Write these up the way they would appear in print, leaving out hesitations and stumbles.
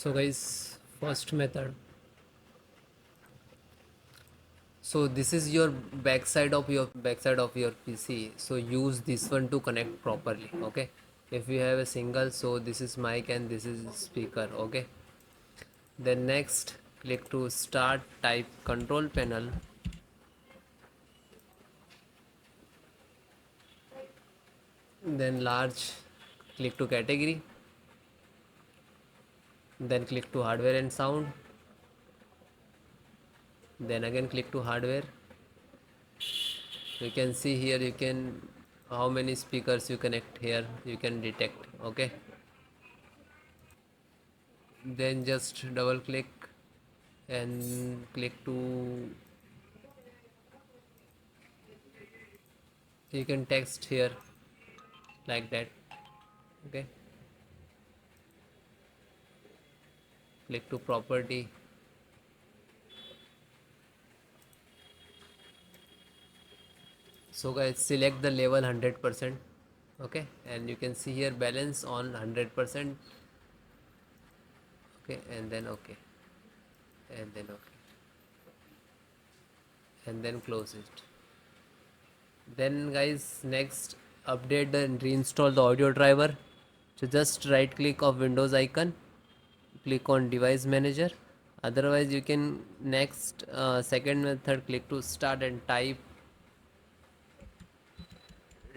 So guys, first method. So this is your backside of your PC. So use this one to connect properly. Okay. If you have a single, so this is mic and this is speaker. Okay. Then next, click to start. Type control panel. Then large. Click to category. Then click to hardware and sound. Then again click to hardware. You can see here you can how many speakers you connect here you can detect. Okay, then just double click and click to you can text here like that. Okay, click to property. So guys, select the level 100%. Okay, and you can see here balance on 100%. Okay, and then okay, and then okay, and then close it. Then guys, next, update and reinstall the audio driver. So just right click of Windows icon, click on device manager. Otherwise you can next second method, click to start and type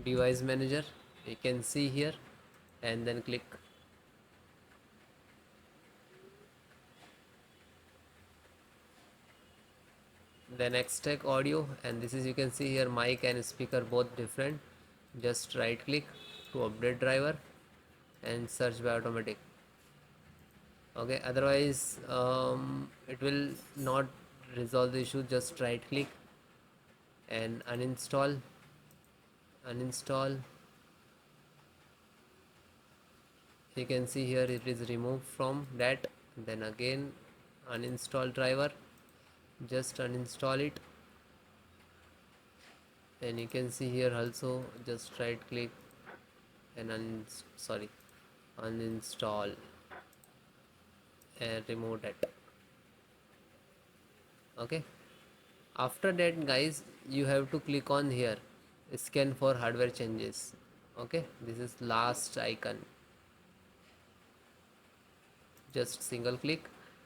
device manager. You can see here, and then click. Then extract audio, and this is you can see here mic and speaker both different. Just right click to update driver and search by automatic. Okay, otherwise it will not resolve the issue. Just right click and uninstall. You can see here it is removed from that. Then again uninstall driver, just uninstall it. And you can see here also just right click and uninstall and remove that. Okay, after that guys, you have to click on here scan for hardware changes. Okay, this is last icon. Just single click,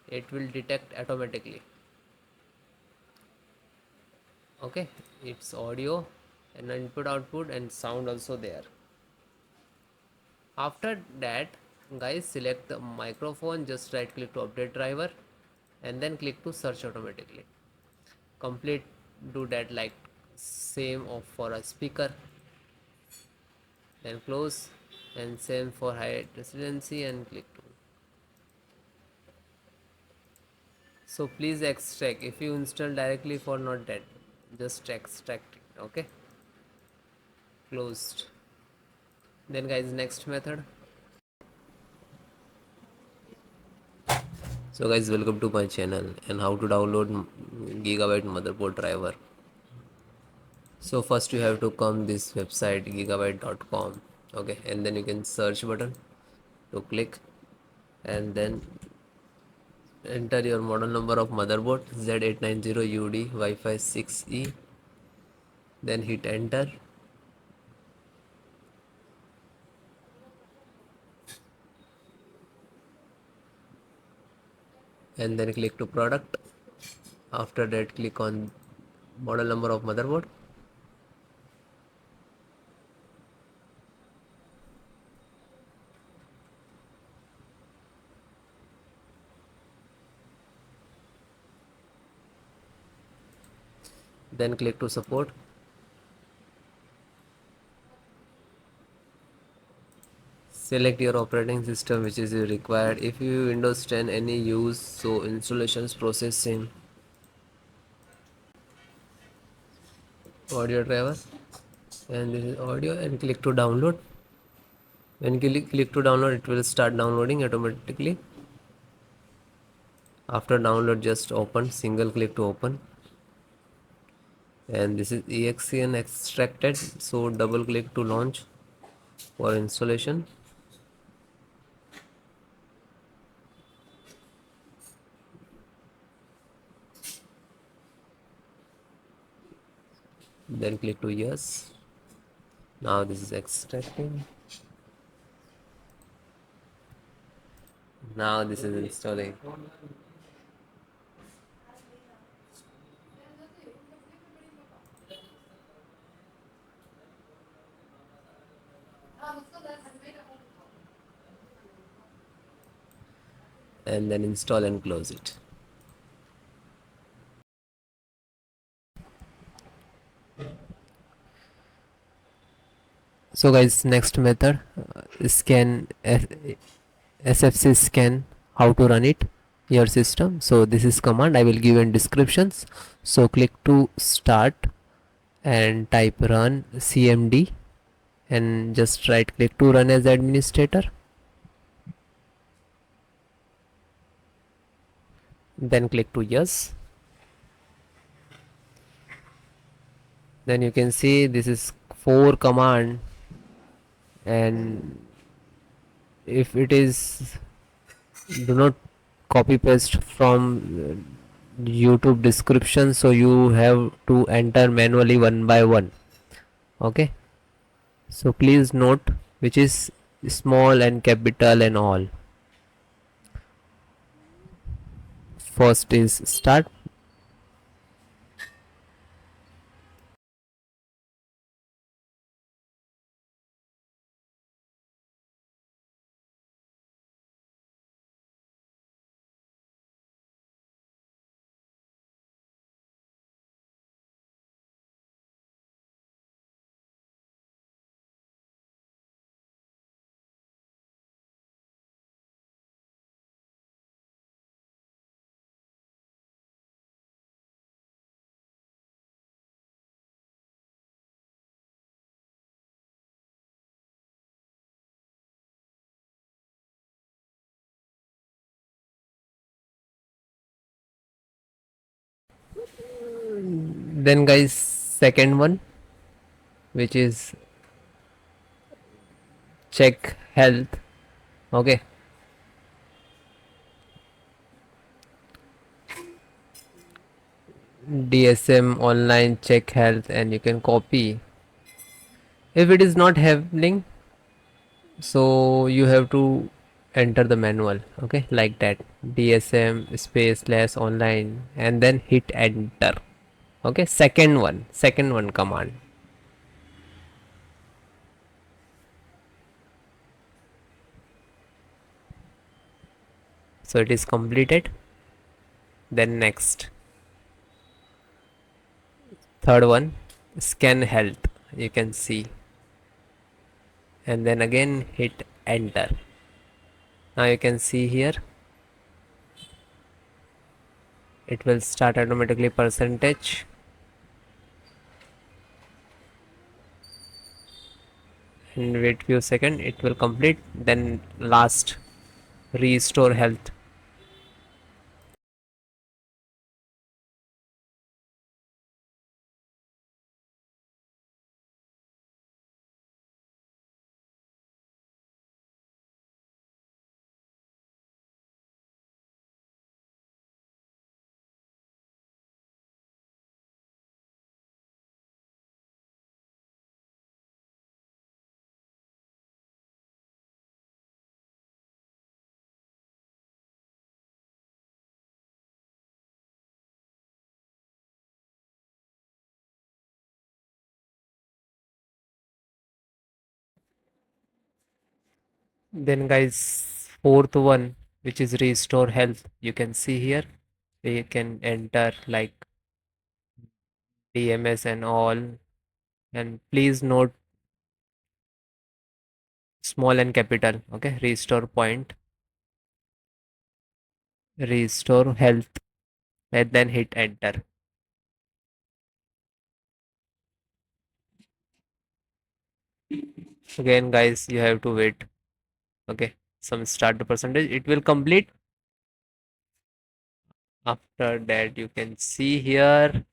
it will detect automatically. Okay, it's audio and input output and sound also there. After that guys, select the microphone, just right click to update driver and then click to search automatically. Complete, do that like same of for a speaker. Then close, and same for high residency and click to. So please extract. If you install directly for not that, just extract it. Okay, closed. Then guys, next method. So guys, welcome to my channel and how to download Gigabyte motherboard driver. So first you have to come this website gigabyte.com. Okay, and then you can search button to click, and then enter your model number of motherboard Z890 UD Wi-Fi 6E. Then hit enter. And then click to product. After that click on model number of motherboard. Then click to support. Select your operating system which is required. If you Windows 10 any use, so installations process same. Audio driver, and this is audio, and click to download. When click to download, it will start downloading automatically. After download, just open, single click to open. And this is exe and extracted, so double click to launch for installation. then click to yes. Now this is extracting. Now this is installing. And then install and close it. So guys, next method, scan SFC scan, how to run it your system. So this is command I will give in descriptions. So click to start and type run cmd and just right click to run as administrator, then click to yes. Then you can see this is 4 command, and if it is, do not copy paste from YouTube description, so you have to enter manually one by one. Okay, so please note which is small and capital and all. First is start. Then guys, second one, which is check health. Okay, DSM online check health, and you can copy. If it is not happening, so you have to enter the manual. Okay, like that, DSM space less online, and then hit enter. Okay, second one command. So it is completed. Then next, third one, scan health, you can see, and then again hit enter. Now you can see here it will start automatically percentage, and wait few seconds, it will complete. Then last, restore health. Then guys, fourth one, which is restore health, you can see here we can enter like DMS and all, and please note small and capital. Okay, restore point, restore health, and then hit enter. Again guys, you have to wait. Okay, some start the percentage, it will complete. After that you can see here